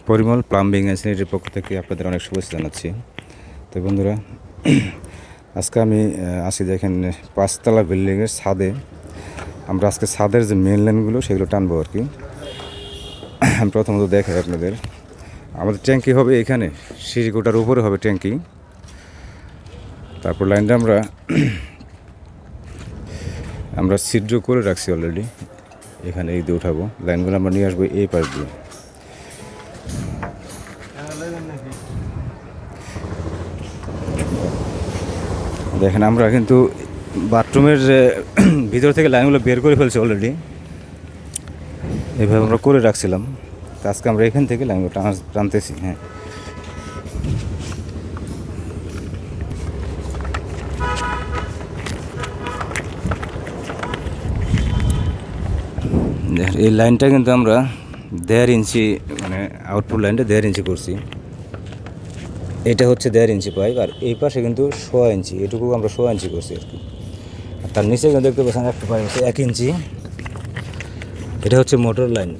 Parimal plumbing and স্যানিটারির পক্ষ থেকে আপনাদের অনেক শুভেচ্ছা জানাচ্ছি। তো বন্ধুরা, আজকে আমি আছি দেখেন 5তলা বিল্ডিংয়ের ছাদে। আমরা আজকে ছাদের যে মেন লাইনগুলো সেগুলো টানবো আর কি। আমি প্রথমত দেখাই আপনাদের, আমাদের ট্যাঙ্কি হবে এখানে, সিঁড়িকোটার উপরে হবে ট্যাঙ্কি। তারপর লাইনটা আমরা ছিদ্র করে রাখছি অলরেডি, এখানে এই দিয়ে উঠাবো। লাইনগুলো আমরা নিয়ে আসবো এই পাশ দিয়ে। দেখেন আমরা কিন্তু বাথরুমের ভিতর থেকে লাইনগুলো বের করে ফেলছি অলরেডি, এইভাবে আমরা করে রাখছিলাম। আজকে আমরা এখান থেকে লাইনগুলো টানতেছি। হ্যাঁ, এই লাইনটা কিন্তু আমরা 1.5 ইঞ্চি, মানে আউটপুট লাইনটা 1.5 ইঞ্চি করছি। এটা হচ্ছে 1.5 ইঞ্চি পাইপ, আর এই পাশে কিন্তু 1.5 ইঞ্চি, এটুকু আমরা 1.5 ইঞ্চি করছি আর কি। আর তার নিচে কিন্তু দেখতে পাচ্ছেন একটা পাইপ আছে 1 ইঞ্চি। এটা হচ্ছে মোটর লাইন।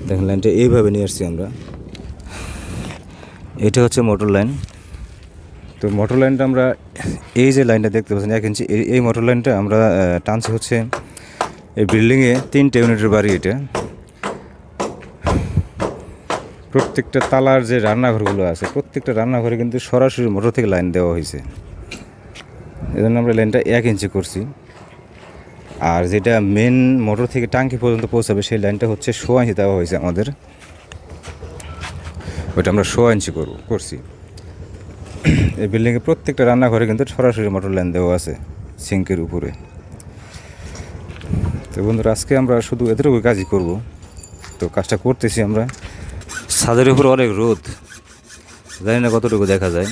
দেখেন লাইনটা এইভাবে নিয়ে আসছি আমরা। এটা হচ্ছে মোটর লাইন। তো মোটর লাইনটা আমরা, এই যে লাইনটা দেখতে পাচ্ছেন 1 ইঞ্চি, এই মোটর লাইনটা আমরা টানছি হচ্ছে এই বিল্ডিংয়ে 3টে ইউনিটের বাড়ি। এটা প্রত্যেকটা তালার যে রান্নাঘরগুলো আছে, প্রত্যেকটা রান্নাঘরে কিন্তু সরাসরি মোটর থেকে লাইন দেওয়া হয়েছে। এজন্য আমরা লাইনটা 1 ইঞ্চি করছি। আর যেটা মেন মোটর থেকে টাঙ্কি পর্যন্ত পৌঁছাবে সেই লাইনটা হচ্ছে 1.5 ইঞ্চি দেওয়া হয়েছে আমাদের। ওইটা আমরা 1.5 ইঞ্চি করছি। এই বিল্ডিংয়ে প্রত্যেকটা রান্নাঘরে কিন্তু সরাসরি মোটর লাইন দেওয়া আছে সিঙ্কের উপরে। তো বন্ধুরা, আজকে আমরা শুধু এতটুকু কাজই করব। তো কাজটা করতেছি আমরা। ছাদের উপর অনেক রোদ, জানি না কতটুকু দেখা যায়।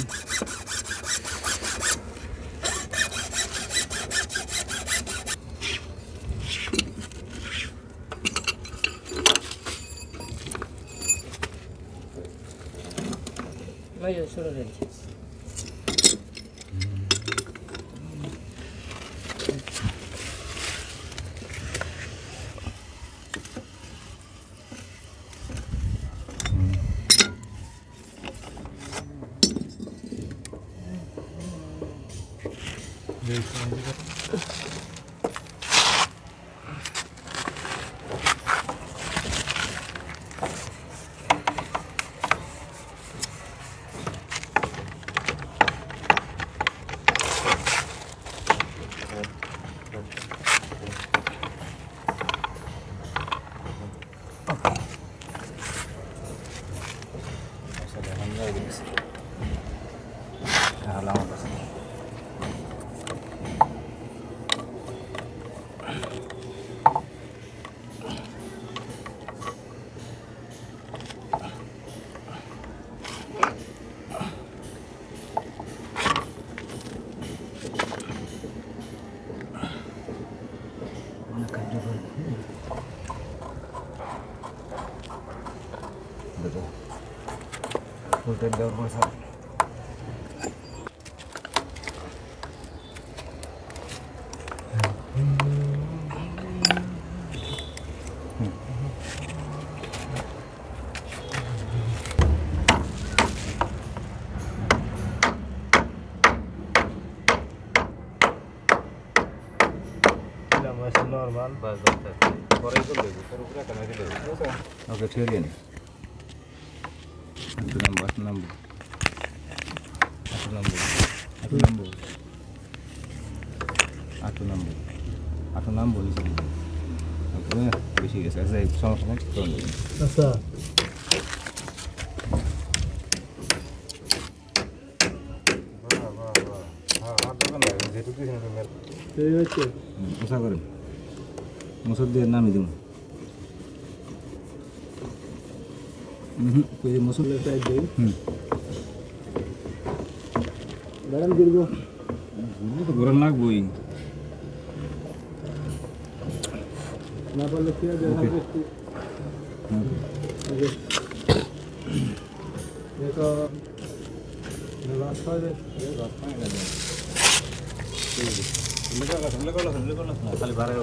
normal bas পরে করলে এর উপরে কেন দিলে ওকে ঠিক আছে। নাম্বার বেশি গেছে। সমস্যা নেই, আচ্ছা ঠিক আছে, মশা করেন, মশার দিয়ে নামি দিন। মশলা সাইড দিই। ম্যাডাম দীর্ঘ তো গরম লাগবই না পারলে কি আছে একটু দেখো রাস্তা আছে খালি বাড়ায়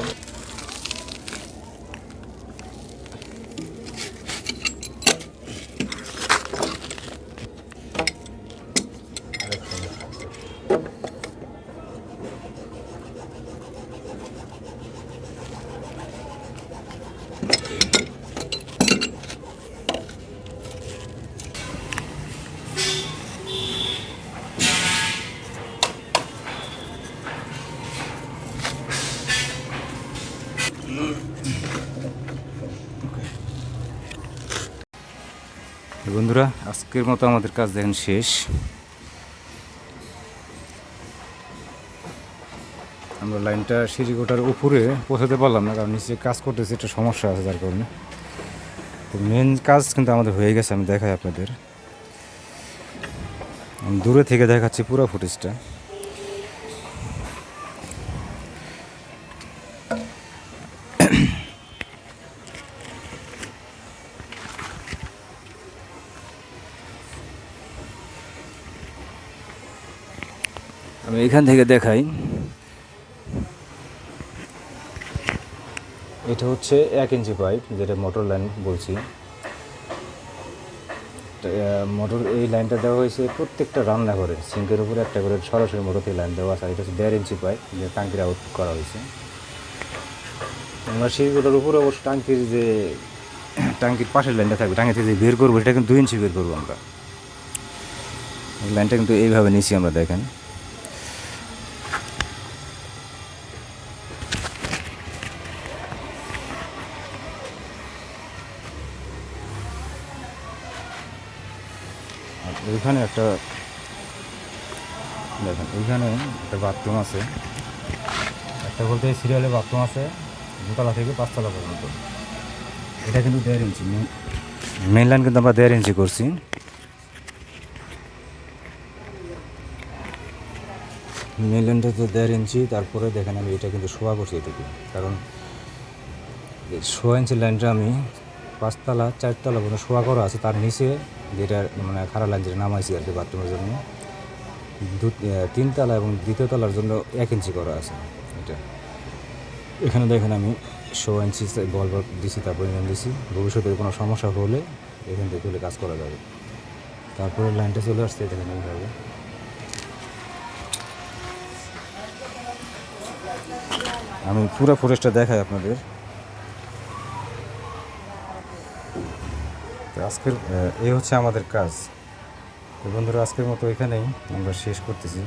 তো বন্ধুরা আজকের মতো আমাদের কাজ দেখেন শেষ। আমরা লাইনটা সিঁড়িঘাটার উপরে পৌঁছাতে পারলাম না, কারণ নিচে কাজ করতেছে, একটা সমস্যা আছে যার কারণে। তো মেন কাজ কিন্তু আমাদের হয়ে গেছে, আমি দেখাই আপনাদের। আমি দূরে থেকে দেখাচ্ছি পুরো ফুটেজটা। আমি এখান থেকে দেখাই। এটা হচ্ছে 1 ইঞ্চি পাইপ, যেটা মোটর লাইন বলছি। মোটর এই লাইনটা দেওয়া হয়েছে প্রত্যেকটা রান্নাঘরে, সিঙ্কের উপরে একটা করে সরাসরি মোটর থেকে লাইন দেওয়া আছে। এটা হচ্ছে 1.5 ইঞ্চি পাইপ, যে টাঙ্কির আউট করা হয়েছে। আমরা সেইগুলোর উপরে অবশ্য টাঙ্কির পাশের লাইনটা থাকবে, টাঙ্কি থেকে যে বের করবো সেটা কিন্তু 2 ইঞ্চি বের করবো আমরা। লাইনটা কিন্তু এইভাবে নিচ্ছি আমরা, দেখেন। আর ওইখানে একটা দেখেন, ওইখানে একটা বাথরুম আছে, একটা বলতে সিরিয়ালে বাথরুম আছে 2তলা থেকে 5তলা পর্যন্ত। এটা কিন্তু 1.5 ইঞ্চি মেন লাইন, কিন্তু আমরা 1.5 ইঞ্চি করছি। মেন লাইনটা তো 1.5 ইঞ্চি। তারপরে দেখেন আমি এটা কিন্তু শোয়া করছি এটুকু, কারণ 6 ইঞ্চি লাইনটা আমি 5তলা 4তলা পর্যন্ত শোয়া করা আছে। তার নিচে যেটা মানে খারাপ লাইন যেটা নামাইছি আর কি বাথরুমের জন্য, 3তলা এবং 2য় তলার জন্য 1 ইঞ্চি করা আছে। এটা এখানে দেখেন আমি 6 ইঞ্চি বল দিছি, তারপরে নিয়ম দিছি। ভবিষ্যতে কোনো সমস্যা হলে এখান থেকে তুলে কাজ করা যাবে। তারপরে লাইনটা চলে আসছে দেখেন এইভাবে। আমি পুরো ফুটেজটা দেখাই আপনাদের। তো আজকের এই হচ্ছে আমাদের কাজ। তো বন্ধুরা আজকের মতো এখানেই আমরা শেষ করতেছি।